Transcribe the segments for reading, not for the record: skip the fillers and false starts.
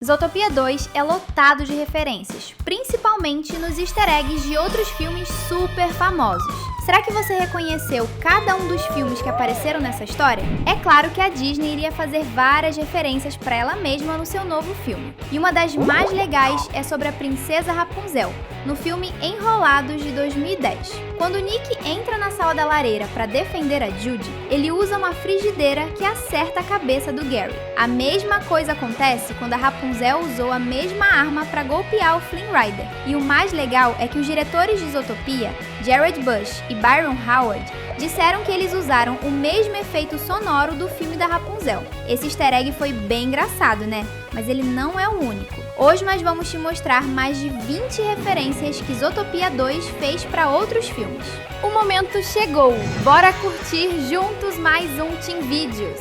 Zootopia 2 é lotado de referências, principalmente nos easter eggs de outros filmes super famosos. Será que você reconheceu cada um dos filmes que apareceram nessa história? É claro que a Disney iria fazer várias referências para ela mesma no seu novo filme. E uma das mais legais é sobre a princesa Rapunzel, no filme Enrolados de 2010. Quando Nick entra na sala da lareira para defender a Judy, ele usa uma frigideira que acerta a cabeça do Gary. A mesma coisa acontece quando a Rapunzel usou a mesma arma para golpear o Flynn Rider. E o mais legal é que os diretores de Zootopia, Jared Bush e Byron Howard, disseram que eles usaram o mesmo efeito sonoro do filme da Rapunzel. Esse easter egg foi bem engraçado, né? Mas ele não é o único. Hoje nós vamos te mostrar mais de 20 referências que Zootopia 2 fez para outros filmes. O momento chegou! Bora curtir juntos mais um Team Videos!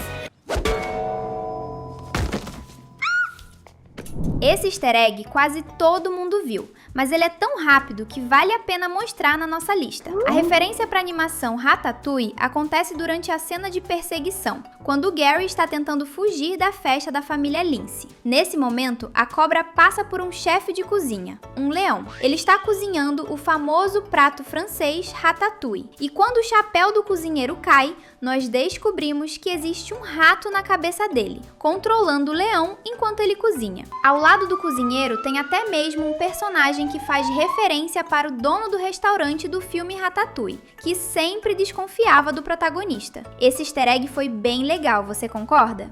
Esse easter egg quase todo mundo viu, mas ele é tão rápido que vale a pena mostrar na nossa lista. A referência para a animação Ratatouille acontece durante a cena de perseguição, quando o Gary está tentando fugir da festa da família Lindsay. Nesse momento, a cobra passa por um chefe de cozinha, um leão. Ele está cozinhando o famoso prato francês Ratatouille, e quando o chapéu do cozinheiro cai, nós descobrimos que existe um rato na cabeça dele, controlando o leão enquanto ele cozinha. Ao lado do cozinheiro tem até mesmo um personagem que faz referência para o dono do restaurante do filme Ratatouille, que sempre desconfiava do protagonista. Esse easter egg foi bem legal, você concorda?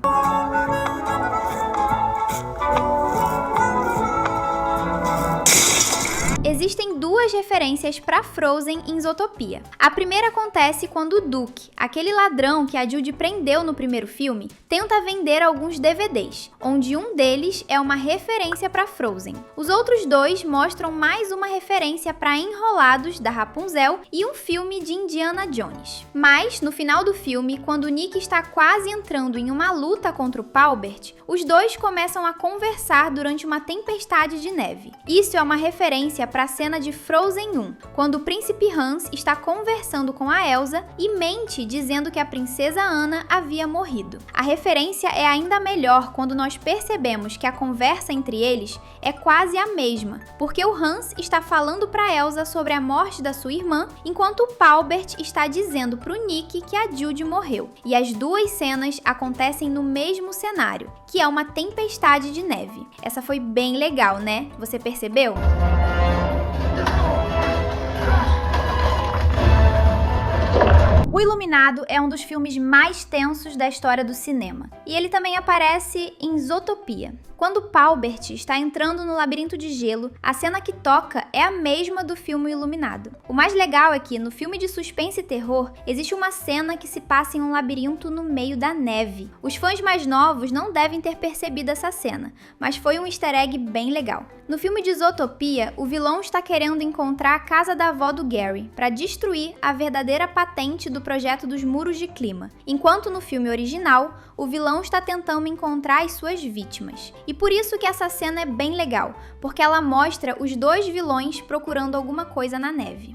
Existem duas referências para Frozen em Zootopia. A primeira acontece quando o Duke, aquele ladrão que a Judy prendeu no primeiro filme, tenta vender alguns DVDs, onde um deles é uma referência para Frozen. Os outros dois mostram mais uma referência para Enrolados, da Rapunzel, e um filme de Indiana Jones. Mas, no final do filme, quando o Nick está quase entrando em uma luta contra o Paubert, os dois começam a conversar durante uma tempestade de neve. Isso é uma referência para a cena de Frozen 1, quando o príncipe Hans está conversando com a Elsa e mente dizendo que a princesa Anna havia morrido. A referência é ainda melhor quando nós percebemos que a conversa entre eles é quase a mesma, porque o Hans está falando para Elsa sobre a morte da sua irmã, enquanto o Paubert está dizendo para o Nick que a Judy morreu. E as duas cenas acontecem no mesmo cenário, que é uma tempestade de neve. Essa foi bem legal, né? Você percebeu? O Iluminado é um dos filmes mais tensos da história do cinema, e ele também aparece em Zootopia. Quando Paubert está entrando no labirinto de gelo, a cena que toca é a mesma do filme Iluminado. O mais legal é que, no filme de suspense e terror, existe uma cena que se passa em um labirinto no meio da neve. Os fãs mais novos não devem ter percebido essa cena, mas foi um easter egg bem legal. No filme de Zootopia, o vilão está querendo encontrar a casa da avó do Gary, para destruir a verdadeira patente do projeto dos muros de clima, enquanto no filme original, o vilão está tentando encontrar as suas vítimas. E por isso que essa cena é bem legal, porque ela mostra os dois vilões procurando alguma coisa na neve.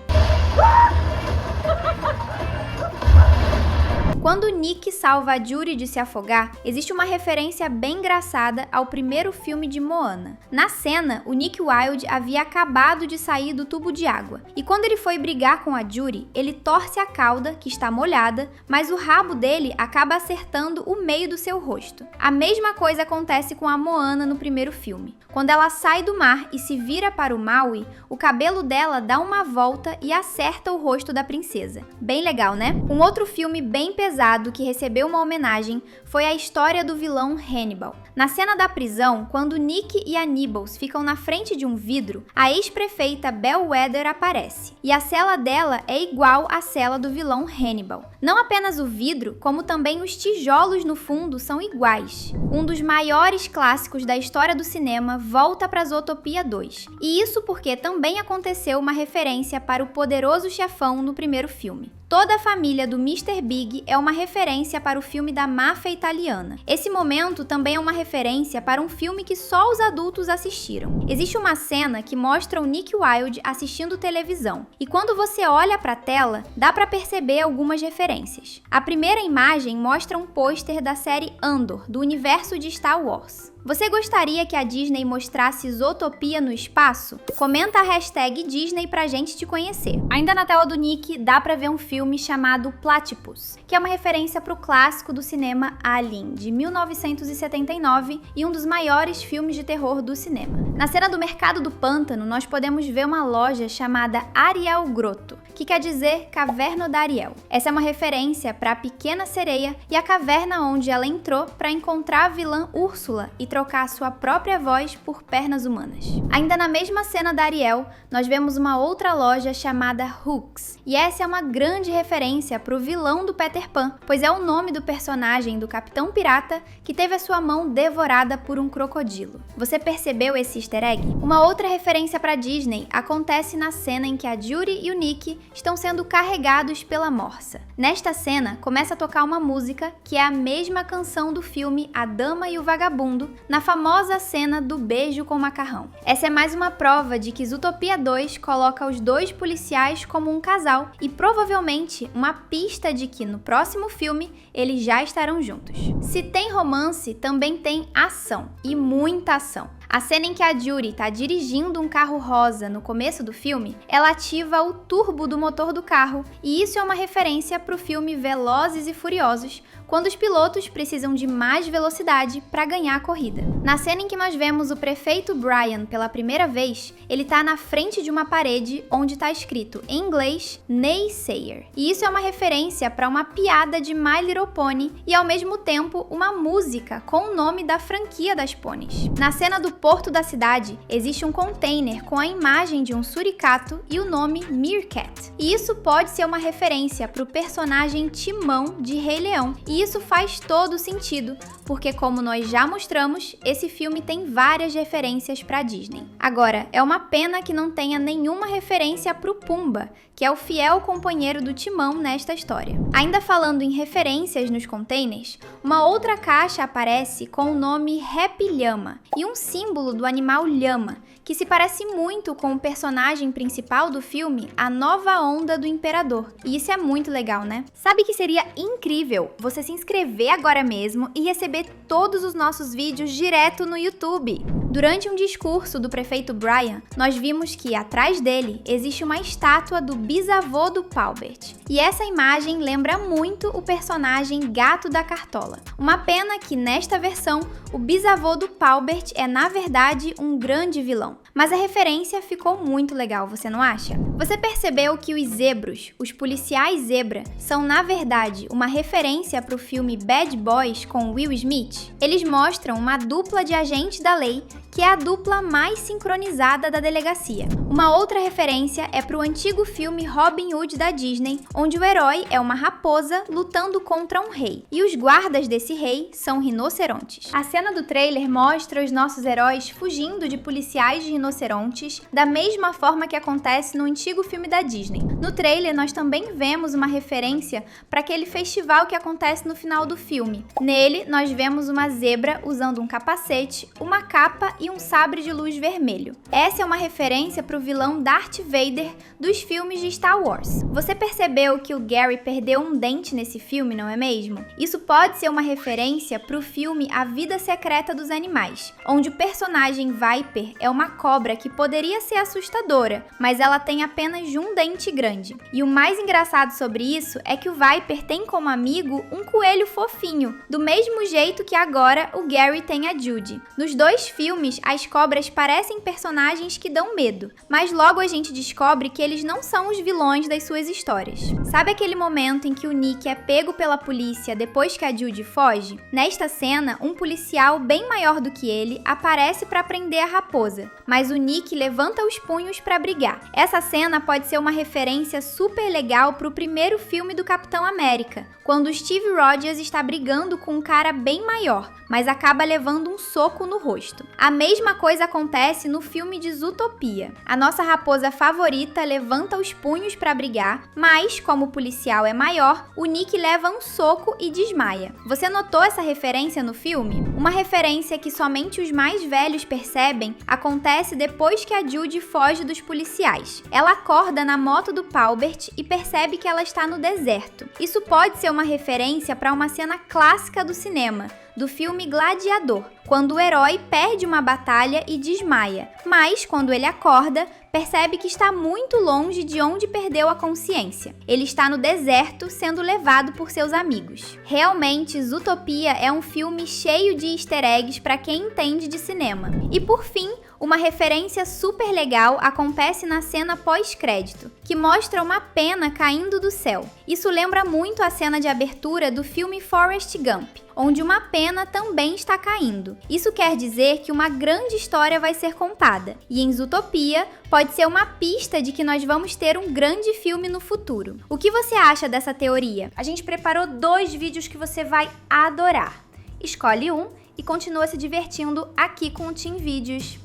Quando Nick salva a Judy de se afogar, existe uma referência bem engraçada ao primeiro filme de Moana. Na cena, o Nick Wilde havia acabado de sair do tubo de água, e quando ele foi brigar com a Judy, ele torce a cauda, que está molhada, mas o rabo dele acaba acertando o meio do seu rosto. A mesma coisa acontece com a Moana no primeiro filme. Quando ela sai do mar e se vira para o Maui, o cabelo dela dá uma volta e acerta o rosto da princesa. Bem legal, né? Um outro filme bem pesado que recebeu uma homenagem foi a história do vilão Hannibal. Na cena da prisão, quando Nick e a Nibbles ficam na frente de um vidro, a ex-prefeita Bellwether aparece, e a cela dela é igual à cela do vilão Hannibal. Não apenas o vidro, como também os tijolos no fundo são iguais. Um dos maiores clássicos da história do cinema volta para Zootopia 2, e isso porque também aconteceu uma referência para o Poderoso Chefão no primeiro filme. Toda a família do Mr. Big é uma referência para o filme da máfia italiana. Esse momento também é uma referência para um filme que só os adultos assistiram. Existe uma cena que mostra o Nick Wilde assistindo televisão, e quando você olha para a tela, dá para perceber algumas referências. A primeira imagem mostra um pôster da série Andor, do universo de Star Wars. Você gostaria que a Disney mostrasse Zootopia no espaço? Comenta a hashtag Disney pra gente te conhecer. Ainda na tela do Nick, dá pra ver um filme chamado Platypus, que é uma referência pro clássico do cinema Alien, de 1979 e um dos maiores filmes de terror do cinema. Na cena do Mercado do Pântano, nós podemos ver uma loja chamada Ariel Grotto, que quer dizer Caverna da Ariel. Essa é uma referência para a Pequena Sereia e a caverna onde ela entrou para encontrar a vilã Úrsula e trocar sua própria voz por pernas humanas. Ainda na mesma cena da Ariel, nós vemos uma outra loja chamada Hooks, e essa é uma grande referência para o vilão do Peter Pan, pois é o nome do personagem do Capitão Pirata que teve a sua mão devorada por um crocodilo. Você percebeu esse easter egg? Uma outra referência para Disney acontece na cena em que a Judy e o Nick estão sendo carregados pela morsa. Nesta cena, começa a tocar uma música que é a mesma canção do filme A Dama e o Vagabundo, na famosa cena do beijo com macarrão. Essa é mais uma prova de que Zootopia 2 coloca os dois policiais como um casal e provavelmente uma pista de que no próximo filme eles já estarão juntos. Se tem romance, também tem ação, e muita ação. A cena em que a Judy está dirigindo um carro rosa no começo do filme, ela ativa o turbo do motor do carro, e isso é uma referência para o filme Velozes e Furiosos, quando os pilotos precisam de mais velocidade para ganhar a corrida. Na cena em que nós vemos o prefeito Brian pela primeira vez, ele está na frente de uma parede onde está escrito em inglês Naysayer. E isso é uma referência para uma piada de My Little Pony e ao mesmo tempo uma música com o nome da franquia das pôneis. Na cena do porto da cidade, existe um container com a imagem de um suricato e o nome Meerkat. E isso pode ser uma referência para o personagem Timão de Rei Leão. E isso faz todo sentido, porque como nós já mostramos, esse filme tem várias referências para Disney. Agora, é uma pena que não tenha nenhuma referência para o Pumba, que é o fiel companheiro do Timão nesta história. Ainda falando em referências nos containers, uma outra caixa aparece com o nome Happy Llama e um símbolo do animal lhama, que se parece muito com o personagem principal do filme, a Nova Onda do Imperador. E isso é muito legal, né? Sabe que seria incrível você se inscrever agora mesmo e receber todos os nossos vídeos direto no YouTube. Durante um discurso do prefeito Brian, nós vimos que atrás dele existe uma estátua do bisavô do Paubert. E essa imagem lembra muito o personagem Gato da Cartola. Uma pena que nesta versão, o bisavô do Paubert é na verdade um grande vilão. Mas a referência ficou muito legal, você não acha? Você percebeu que os zebros, os policiais zebra, são na verdade uma referência para o filme Bad Boys com Will Smith? Eles mostram uma dupla de agentes da lei, que é a dupla mais sincronizada da delegacia. Uma outra referência é para o antigo filme Robin Hood da Disney, onde o herói é uma raposa lutando contra um rei, e os guardas desse rei são rinocerontes. A cena do trailer mostra os nossos heróis fugindo de policiais de rinocerontes, da mesma forma que acontece no antigo filme da Disney. No trailer, nós também vemos uma referência para aquele festival que acontece no final do filme. Nele, nós vemos uma zebra usando um capacete, uma capa e um sabre de luz vermelho. Essa é uma referência para o vilão Darth Vader dos filmes de Star Wars. Você percebeu que o Gary perdeu um dente nesse filme, não é mesmo? Isso pode ser uma referência para o filme A Vida Secreta dos Animais, onde o personagem Viper é uma cobra que poderia ser assustadora, mas ela tem apenas um dente grande. E o mais engraçado sobre isso é que o Viper tem como amigo um coelho fofinho, do mesmo jeito que agora o Gary tem a Judy. Nos dois filmes, as cobras parecem personagens que dão medo, mas logo a gente descobre que eles não são os vilões das suas histórias. Sabe aquele momento em que o Nick é pego pela polícia depois que a Judy foge? Nesta cena, um policial bem maior do que ele aparece para prender a raposa, mas o Nick levanta os punhos para brigar. Essa cena pode ser uma referência super legal para o primeiro filme do Capitão América, quando o Steve Rogers está brigando com um cara bem maior, mas acaba levando um soco no rosto. A mesma coisa acontece no filme de Zootopia. A nossa raposa favorita levanta os punhos para brigar, mas como o policial é maior, o Nick leva um soco e desmaia. Você notou essa referência no filme? Uma referência que somente os mais velhos percebem acontece depois que a Judy foge dos policiais. Ela acorda na moto do Paubert e percebe que ela está no deserto. Isso pode ser uma referência para uma cena clássica do cinema, do filme Gladiador, quando o herói perde uma batalha e desmaia, mas quando ele acorda, percebe que está muito longe de onde perdeu a consciência. Ele está no deserto, sendo levado por seus amigos. Realmente, Zootopia é um filme cheio de easter eggs para quem entende de cinema. E por fim, uma referência super legal acontece na cena pós-crédito, que mostra uma pena caindo do céu. Isso lembra muito a cena de abertura do filme Forrest Gump, onde uma pena também está caindo. Isso quer dizer que uma grande história vai ser contada, e em Zootopia pode ser uma pista de que nós vamos ter um grande filme no futuro. O que você acha dessa teoria? A gente preparou 2 vídeos que você vai adorar. Escolhe um e continua se divertindo aqui com o Team Vídeos.